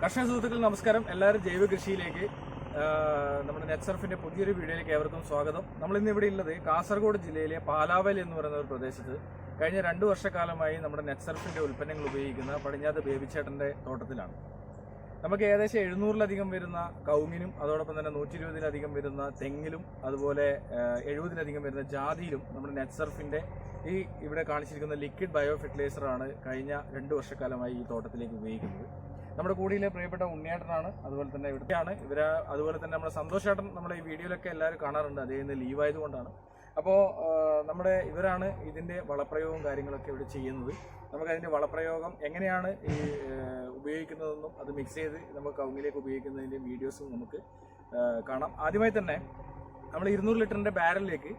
കർഷക സുഹൃത്തുക്കൾ നമസ്കാരം. എല്ലാവരും ജൈവ കൃഷിയിലേക്ക് നമ്മുടെ നെറ്റ്സർഫിന്റെ പുതിയൊരു വീഡിയോയിലേക്ക് ഏവർക്കും സ്വാഗതം. നമ്മൾ ഇന്ന് ഇവിടെ ഉള്ളത് കാസർഗോഡ് ജില്ലയിലെ പാലാവൽ എന്ന് പറയുന്ന ഒരു പ്രദേശത്ത് കഴിഞ്ഞ 2 വർഷക്കാലമായി നമ്മുടെ നെറ്റ്സർഫിന്റെ ഉൽപ്പന്നങ്ങൾ ഉപയോഗിക്കുന്ന പടിഞ്ഞാത്ത് ബേബിച്ചേട്ടന്റെ തോട്ടത്തിലാണ്. നമുക്ക് ഏകദേശം 700-ലധികം വരുന്ന കവുങ്ങിനും അതോടൊപ്പം തന്നെ 120-ലധികം വരുന്ന തെങ്ങിലും അതുപോലെ 70-ലധികം വരുന്ന ജാതിയിലും നമ്മുടെ നെറ്റ്സർഫിന്റെ ഇവിടെ കാണിച്ചിരിക്കുന്ന ലിക്വിഡ് ബയോ ഫെർട്ടിലൈസറാണ് കഴിഞ്ഞ 2 വർഷക്കാലമായി ഈ തോട്ടത്തിലേക്ക് ഉപയോഗിക്കുന്നത്. നമ്മുടെ കൂടിയിലെ പ്രിയപ്പെട്ട ഉണ്ണിയേട്ടനാണ്, അതുപോലെ തന്നെ ഇവിടെയാണ് അതുപോലെ തന്നെ നമ്മുടെ സന്തോഷേട്ടൻ നമ്മുടെ ഈ വീഡിയോയിലൊക്കെ എല്ലാവരും കാണാറുണ്ട്. അദ്ദേഹം ഇന്ന് ലീവായതുകൊണ്ടാണ്. അപ്പോൾ ഇവരാണ് ഇതിൻ്റെ വളപ്രയോഗവും കാര്യങ്ങളൊക്കെ ഇവിടെ ചെയ്യുന്നത്. നമുക്കതിൻ്റെ വളപ്രയോഗം എങ്ങനെയാണ് ഈ ഉപയോഗിക്കുന്നതെന്നും അത് മിക്സ് ചെയ്ത് നമുക്ക് കവുങ്ങിലേക്ക് ഉപയോഗിക്കുന്നതിൻ്റെ വീഡിയോസും നമുക്ക് കാണാം. ആദ്യമായി തന്നെ നമ്മൾ 200 ലിറ്ററിൻ്റെ ബാരലിലേക്ക്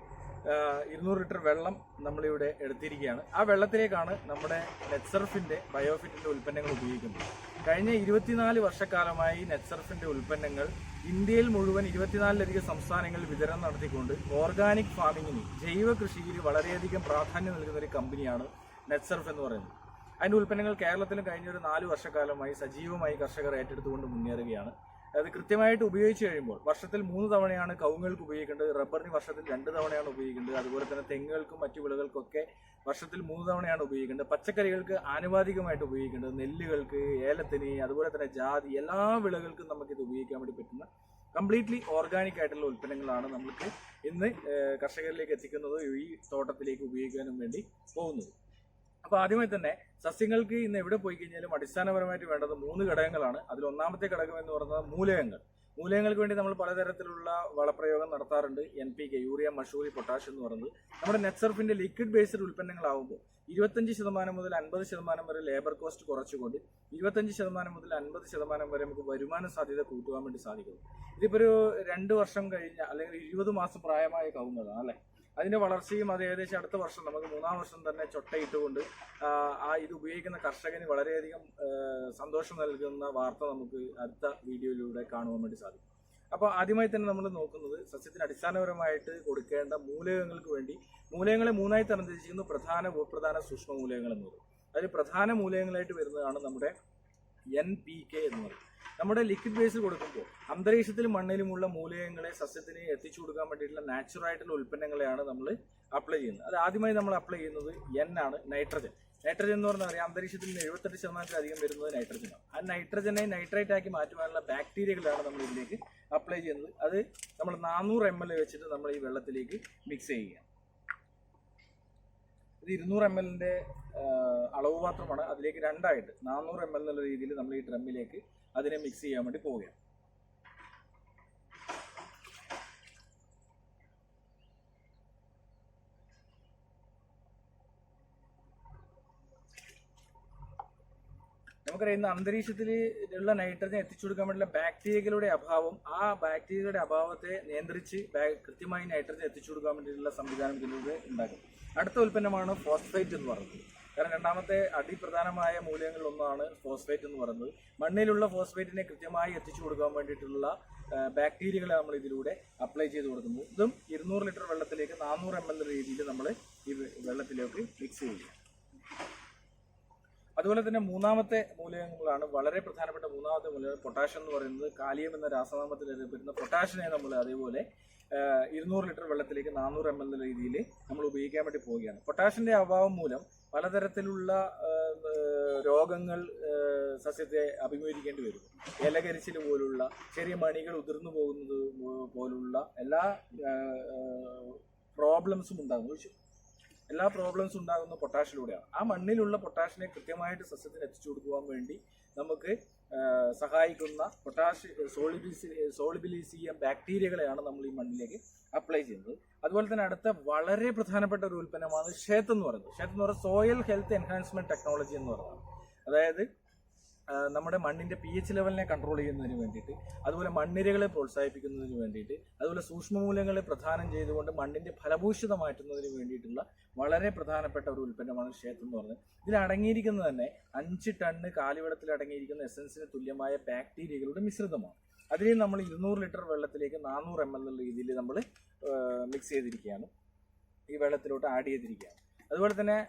200 ലിറ്റർ വെള്ളം നമ്മളിവിടെ എടുത്തിരിക്കുകയാണ്. ആ വെള്ളത്തിലേക്കാണ് നമ്മുടെ നെറ്റ്സർഫിൻ്റെ ബയോഫിറ്റിൻ്റെ ഉൽപ്പന്നങ്ങൾ ഉപയോഗിക്കുന്നത്. കഴിഞ്ഞ 24 വർഷക്കാലമായി നെറ്റ്സർഫിൻ്റെ ഉൽപ്പന്നങ്ങൾ ഇന്ത്യയിൽ മുഴുവൻ 24-ലധികം സംസ്ഥാനങ്ങളിൽ വിതരണം നടത്തിക്കൊണ്ട് ഓർഗാനിക് ഫാമിങ്ങിന്, ജൈവ കൃഷിയിൽ വളരെയധികം പ്രാധാന്യം നൽകുന്ന ഒരു കമ്പനിയാണ് നെറ്റ്സർഫ് എന്ന് പറയുന്നത്. അതിൻ്റെ ഉൽപ്പന്നങ്ങൾ കേരളത്തിലും കഴിഞ്ഞ ഒരു 4 വർഷക്കാലമായി സജീവമായി കർഷകർ ഏറ്റെടുത്തുകൊണ്ട് മുന്നേറുകയാണ്. അത് കൃത്യമായിട്ട് ഉപയോഗിച്ച് കഴിയുമ്പോൾ വർഷത്തിൽ 3 തവണയാണ് കവുങ്ങുകൾക്ക് ഉപയോഗിക്കേണ്ടത്, റബ്ബറിന് വർഷത്തിൽ 2 തവണയാണ് ഉപയോഗിക്കേണ്ടത്, അതുപോലെ തന്നെ തെങ്ങുകൾക്കും മറ്റു വിളകൾക്കൊക്കെ വർഷത്തിൽ 3 തവണയാണ് ഉപയോഗിക്കേണ്ടത്. പച്ചക്കറികൾക്ക് ആനുപാതികമായിട്ട് ഉപയോഗിക്കേണ്ടത്, നെല്ലുകൾക്ക്, ഏലത്തിന്, അതുപോലെ തന്നെ ജാതി, എല്ലാ വിളകൾക്കും നമുക്കിത് ഉപയോഗിക്കാൻ വേണ്ടി പറ്റുന്ന കംപ്ലീറ്റ്ലി ഓർഗാനിക് ആയിട്ടുള്ള ഉൽപ്പന്നങ്ങളാണ് നമുക്ക് ഇന്ന് കർഷകരിലേക്ക് എത്തിക്കുന്നത്, ഈ തോട്ടത്തിലേക്ക് ഉപയോഗിക്കാനും വേണ്ടി പോകുന്നത്. അപ്പോൾ ആദ്യമായി തന്നെ സസ്യങ്ങൾക്ക് ഇന്ന് എവിടെ പോയി കഴിഞ്ഞാലും അടിസ്ഥാനപരമായിട്ട് വേണ്ടത് 3 ഘടകങ്ങളാണ്. അതിൽ ഒന്നാമത്തെ ഘടകം എന്ന് പറയുന്നത് മൂലകങ്ങൾ. മൂലകങ്ങൾക്ക് വേണ്ടി നമ്മൾ പലതരത്തിലുള്ള വളപ്രയോഗം നടത്താറുണ്ട്. NPK, യൂറിയ, മഷൂറി, പൊട്ടാഷ് എന്ന് പറയുന്നത്. നമ്മുടെ നെറ്റ്സർഫിന്റെ ലിക്വിഡ് ബേസ്ഡ് ഉൽപ്പന്നങ്ങളാകുമ്പോൾ 25% മുതൽ 50% വരെ ലേബർ കോസ്റ്റ് കുറച്ചുകൊണ്ട് 25% മുതൽ 50% വരെ നമുക്ക് വരുമാന സാധ്യത കൂട്ടുവാൻ വേണ്ടി സാധിക്കും. ഇതിപ്പോൾ ഒരു 2 വർഷം കഴിഞ്ഞ അല്ലെങ്കിൽ 20 മാസം പ്രായമായ കവുങ്ങാണ് അല്ലേ. അതിന്റെ വളർച്ചയും അത് ഏകദേശം അടുത്ത വർഷം നമുക്ക് 3-ാം വർഷം തന്നെ ചൊട്ടയിട്ടുകൊണ്ട് ഇത് ഉപയോഗിക്കുന്ന കർഷകന് വളരെയധികം സന്തോഷം നൽകുന്ന വാർത്ത നമുക്ക് അടുത്ത വീഡിയോയിലൂടെ കാണുവാൻ വേണ്ടി സാധിക്കും. അപ്പോൾ ആദ്യമായി തന്നെ നമ്മൾ നോക്കുന്നത് സസ്യത്തിന് അടിസ്ഥാനപരമായിട്ട് കൊടുക്കേണ്ട മൂലകങ്ങൾക്ക് വേണ്ടി മൂലകങ്ങളെ 3ആയി തരംതിരിച്ചിരിക്കുന്നു. പ്രധാന, ഉപപ്രധാന, സൂക്ഷ്മ മൂലകങ്ങൾ എന്ന് പറയും. അതിൽ പ്രധാന മൂലകങ്ങളായിട്ട് വരുന്നതാണ് നമ്മുടെ NPK എന്ന് പറയും. നമ്മുടെ ലിക്വിഡ് ബേസിൽ കൊടുക്കുമ്പോൾ അന്തരീക്ഷത്തിലും മണ്ണിലുമുള്ള മൂലകങ്ങളെ സസ്യത്തിന് എത്തിച്ചു കൊടുക്കാൻ വേണ്ടിയിട്ടുള്ള നാച്ചുറൽ ആയിട്ടുള്ള ഉൽപ്പന്നങ്ങളെയാണ് നമ്മൾ അപ്ലൈ ചെയ്യുന്നത്. അത് ആദ്യമായി നമ്മൾ അപ്ലൈ ചെയ്യുന്നത് ആണ് നൈട്രജൻ. നൈട്രജൻ എന്ന് പറഞ്ഞാൽ അന്തരീക്ഷത്തിൽ 78%-ലധികം വരുന്നത് നൈട്രജനാണ്. ആ നൈട്രജനെ നൈട്രേറ്റ് ആക്കി മാറ്റുവാനുള്ള ബാക്ടീരിയകളാണ് നമ്മൾ ഇതിലേക്ക് അപ്ലൈ ചെയ്യുന്നത്. അത് നമ്മൾ 400 ml വെച്ചിട്ട് നമ്മൾ ഈ വെള്ളത്തിലേക്ക് മിക്സ് ചെയ്യുക. ഇത് 200 ml അളവ് മാത്രമാണ്. അതിലേക്ക് 2ആയിട്ട് 400 ml എന്നുള്ള രീതിയിൽ നമ്മൾ ഈ ഡ്രമ്മിലേക്ക് അതിനെ മിക്സ് ചെയ്യാൻ വേണ്ടി പോവുകയാണ്. നമുക്കറിയാം ഇന്ന് അന്തരീക്ഷത്തിൽ ഉള്ള നൈട്രജൻ എത്തിച്ചു കൊടുക്കാൻ വേണ്ടിയുള്ള ബാക്ടീരിയകളുടെ അഭാവം, ആ ബാക്ടീരിയകളുടെ അഭാവത്തെ നിയന്ത്രിച്ച് കൃത്യമായി നൈട്രജൻ എത്തിച്ചു കൊടുക്കാൻ വേണ്ടിയിട്ടുള്ള സംവിധാനം ഇതിലൂടെ ഉണ്ടാക്കും. അടുത്ത ഉൽപ്പന്നമാണ് ഫോസ്ഫേറ്റ് എന്ന് പറയുന്നത്. കാരണം രണ്ടാമത്തെ അതിപ്രധാനമായ മൂലകങ്ങളിൽ ഒന്നാണ് ഫോസ്ഫേറ്റ് എന്ന് പറയുന്നത്. മണ്ണിലുള്ള ഫോസ്ഫേറ്റിനെ കൃത്യമായി എത്തിച്ചു കൊടുക്കാൻ വേണ്ടിയിട്ടുള്ള ബാക്ടീരിയകളെ നമ്മൾ ഇതിലൂടെ അപ്ലൈ ചെയ്ത് കൊടുക്കുന്നു. ഇതും 200 ലിറ്റർ വെള്ളത്തിലേക്ക് 400 ml രീതിയിൽ നമ്മൾ ഈ വെള്ളത്തിലേക്ക് മിക്സ് ചെയ്യുക. അതുപോലെ തന്നെ 3ആമത്തെ മൂലകങ്ങളാണ് വളരെ പ്രധാനപ്പെട്ട 3ആമത്തെ മൂലകം പൊട്ടാഷ്യം എന്ന് പറയുന്നത്. കാലിയം എന്ന രാസനാമത്തിൽ അറിയപ്പെടുന്ന പൊട്ടാഷിനെ നമ്മൾ അതേപോലെ 200 ലിറ്റർ വെള്ളത്തിലേക്ക് 400 ml എന്ന രീതിയിൽ നമ്മൾ ഉപയോഗിക്കാൻ വേണ്ടി പോവുകയാണ്. പൊട്ടാഷിന്റെ അഭാവം മൂലം പലതരത്തിലുള്ള രോഗങ്ങൾ സസ്യത്തെ അഭിമുഖീകരിക്കേണ്ടി വരും. ഇലകരിച്ചിൽ പോലുള്ള, ചെറിയ മണികൾ ഉതിർന്നു പോകുന്നത് പോലുള്ള എല്ലാ പ്രോബ്ലംസും ഉണ്ടാകുന്ന പൊട്ടാഷിലൂടെയാണ്. ആ മണ്ണിലുള്ള പൊട്ടാഷിനെ കൃത്യമായിട്ട് സസ്യത്തിന് എത്തിച്ചു കൊടുക്കുവാൻ വേണ്ടി നമുക്ക് സഹായിക്കുന്ന പൊട്ടാഷ് സോളിബിലിസിയം ബാക്ടീരിയകളെയാണ് നമ്മൾ ഈ മണ്ണിലേക്ക് അപ്ലൈ ചെയ്യുന്നത്. അതുപോലെ തന്നെ അടുത്ത വളരെ പ്രധാനപ്പെട്ട ഒരു ഉൽപ്പന്നമാണ് ഷേത്ത് എന്ന് പറയുന്നത്. സോയിൽ ഹെൽത്ത് എൻഹാൻസ്മെന്റ് ടെക്നോളജി എന്ന് പറയുന്നത്. അതായത് നമ്മുടെ മണ്ണിന്റെ pH ലെവലിനെ കൺട്രോൾ ചെയ്യുന്നതിന് വേണ്ടിയിട്ട്, അതുപോലെ മണ്ണിരകളെ പ്രോത്സാഹിപ്പിക്കുന്നതിന് വേണ്ടിയിട്ട്, അതുപോലെ സൂക്ഷ്മമൂലങ്ങളെ പ്രധാനം ചെയ്തുകൊണ്ട് മണ്ണിന്റെ ഫലഭൂയിഷ്ഠത മാറ്റുന്നതിന് വേണ്ടിയിട്ടുള്ള വളരെ പ്രധാനപ്പെട്ട ഒരു ഉൽപ്പന്നമാണ് ഷേത്ത് എന്ന് പറയുന്നത്. ഇതിൽ അടങ്ങിയിരിക്കുന്നത് തന്നെ 5 ടണ്ണ് കാലിവെള്ളത്തിൽ അടങ്ങിയിരിക്കുന്ന എസൻസിന് തുല്യമായ ബാക്ടീരിയകളുടെ മിശ്രിതമാണ്. അതിനെ നമ്മൾ 200 ലിറ്റർ വെള്ളത്തിലേക്ക് 400 ml എന്നുള്ള രീതിയിൽ നമ്മൾ മിക്സ് ചെയ്തിരിക്കുകയാണ്, ഈ വെള്ളത്തിലോട്ട് ആഡ് ചെയ്തിരിക്കുകയാണ്. അതുപോലെ തന്നെ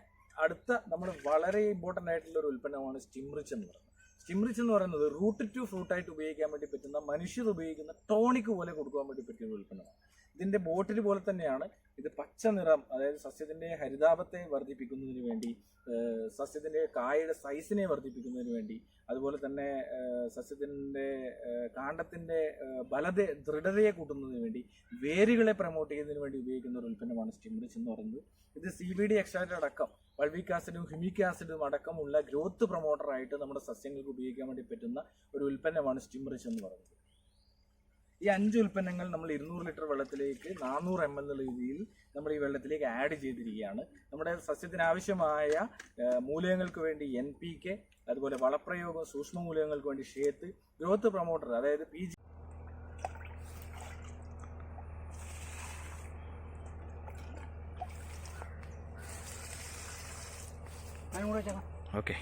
അടുത്ത നമ്മൾ വളരെ ഇമ്പോർട്ടൻ്റ് ആയിട്ടുള്ള ഒരു ഉൽപ്പന്നമാണ് സ്റ്റിംറിച്ച് എന്ന് പറയുന്നത്. സ്റ്റിംറിച്ച് എന്ന് പറയുന്നത് റൂട്ട് ടു ഫ്രൂട്ടായിട്ട് ഉപയോഗിക്കാൻ വേണ്ടി പറ്റുന്ന മനുഷ്യർ ഉപയോഗിക്കുന്ന ടോണിക് പോലെ കൊടുക്കാൻ വേണ്ടി പറ്റുന്ന ഒരു ഉൽപ്പന്നമാണ്. ഇതിൻ്റെ ബോട്ടിൽ പോലെ തന്നെയാണ് ഇത്. പച്ച നിറം, അതായത് സസ്യത്തിൻ്റെ ഹരിതാപത്തെ വർദ്ധിപ്പിക്കുന്നതിന് വേണ്ടി, സസ്യത്തിൻ്റെ കായയുടെ സൈസിനെ വർദ്ധിപ്പിക്കുന്നതിന് വേണ്ടി, അതുപോലെ തന്നെ സസ്യത്തിൻ്റെ കാണ്ഡത്തിൻ്റെ ദൃഢതയെ കൂട്ടുന്നതിന് വേണ്ടി, വേരുകളെ പ്രൊമോട്ട് ചെയ്യുന്നതിന് വേണ്ടി ഉപയോഗിക്കുന്ന ഒരു ഉൽപ്പന്നമാണ് സ്റ്റിംറിച്ച് എന്ന് പറയുന്നത്. ഇത് CBD എക്സ്ട്രാക്റ്റ് അടക്കം വൾവിക് ആസിഡും ഹ്യൂമിക് ആസിഡും അടക്കമുള്ള ഗ്രോത്ത് പ്രൊമോട്ടറായിട്ട് നമ്മുടെ സസ്യങ്ങൾക്ക് ഉപയോഗിക്കാൻ വേണ്ടി പറ്റുന്ന ഒരു ഉൽപ്പന്നമാണ് സ്റ്റിംറിച്ച് എന്ന് പറയുന്നത്. ഈ 5 ഉൽപ്പന്നങ്ങൾ നമ്മൾ 200 ലിറ്റർ വെള്ളത്തിലേക്ക് 400 ml എന്നുള്ള രീതിയിൽ നമ്മൾ ഈ വെള്ളത്തിലേക്ക് ആഡ് ചെയ്തിരിക്കുകയാണ്. നമ്മുടെ സസ്യത്തിന് ആവശ്യമായ മൂലകങ്ങൾക്ക് വേണ്ടി NPK, അതുപോലെ വളപ്രയോഗം, സൂക്ഷ്മ മൂലകങ്ങൾക്ക് വേണ്ടി ഷേത്ത്, ഗ്രോത്ത് പ്രൊമോട്ടർ അതായത് PG. ഓക്കെ,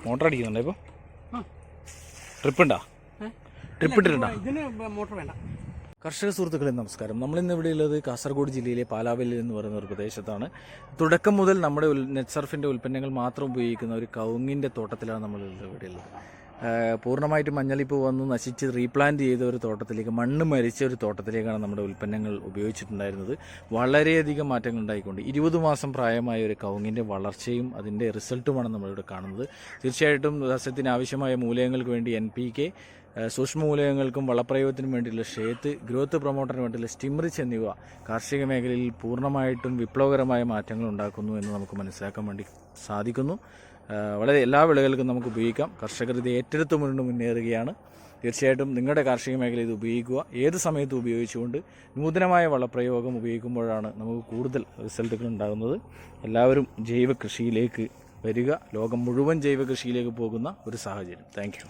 മോട്ടർ അടിക്കുന്നുണ്ടോ ഇപ്പോൾ? ട്രിപ്പ് ഇട്ടിട്ടുണ്ടോ? ഇതിന് മോട്ടർ വേണ്ട. കർഷക സുഹൃത്തുക്കളെ നമസ്കാരം. നമ്മളിന്ന് ഇവിടെ ഉള്ളത് കാസർഗോഡ് ജില്ലയിലെ പാലാവല്ലി എന്ന് പറയുന്ന ഒരു പ്രദേശത്താണ്. തുടക്കം മുതൽ നമ്മുടെ നെറ്റ്സർഫിൻ്റെ ഉൽപ്പന്നങ്ങൾ മാത്രം ഉപയോഗിക്കുന്ന ഒരു കവുങ്ങിൻ്റെ തോട്ടത്തിലാണ് നമ്മൾ ഇവിടെ ഉള്ളത്. പൂർണ്ണമായിട്ട് മഞ്ഞളിപ്പ് വന്ന് നശിച്ച് റീപ്ലാന്റ് ചെയ്ത ഒരു തോട്ടത്തിലേക്ക്, മണ്ണ് മരിച്ച ഒരു തോട്ടത്തിലേക്കാണ് നമ്മുടെ ഉൽപ്പന്നങ്ങൾ ഉപയോഗിച്ചിട്ടുണ്ടായിരുന്നത്. വളരെയധികം മാറ്റങ്ങൾ ഉണ്ടായിക്കൊണ്ട് 20 മാസം പ്രായമായ ഒരു കവുങ്ങിൻ്റെ വളർച്ചയും അതിൻ്റെ റിസൾട്ടുമാണ് നമ്മളിവിടെ കാണുന്നത്. തീർച്ചയായിട്ടും സസ്യത്തിന് ആവശ്യമായ മൂലകങ്ങൾക്ക് വേണ്ടി NPK, സൂക്ഷ്മ മൂലകങ്ങൾക്കും വളപ്രയോഗത്തിനും വേണ്ടിയുള്ള ഷേത്ത്, ഗ്രോത്ത് പ്രൊമോട്ടറിന് വേണ്ടിയുള്ള സ്റ്റിംറിച്ച് എന്നിവ കാർഷിക മേഖലയിൽ പൂർണ്ണമായിട്ടും വിപ്ലവകരമായ മാറ്റങ്ങൾ ഉണ്ടാക്കുന്നു എന്ന് നമുക്ക് മനസ്സിലാക്കാൻ വേണ്ടി സാധിക്കുന്നു. വളരെ എല്ലാ വിളകൾക്കും നമുക്ക് ഉപയോഗിക്കാം. കർഷകർ ഇത് ഏറ്റെടുത്ത് മുന്നേറുകയാണ്. തീർച്ചയായിട്ടും നിങ്ങളുടെ കാർഷിക മേഖലയിൽ ഇത് ഉപയോഗിക്കുക. ഏത് സമയത്തും ഉപയോഗിച്ചുകൊണ്ട് നൂതനമായ വളപ്രയോഗം ഉപയോഗിക്കുമ്പോഴാണ് നമുക്ക് കൂടുതൽ റിസൾട്ടുകൾ ഉണ്ടാകുന്നത്. എല്ലാവരും ജൈവ കൃഷിയിലേക്ക് വരിക. ലോകം മുഴുവൻ ജൈവ കൃഷിയിലേക്ക് പോകുന്ന ഒരു സാഹചര്യം. Thank you.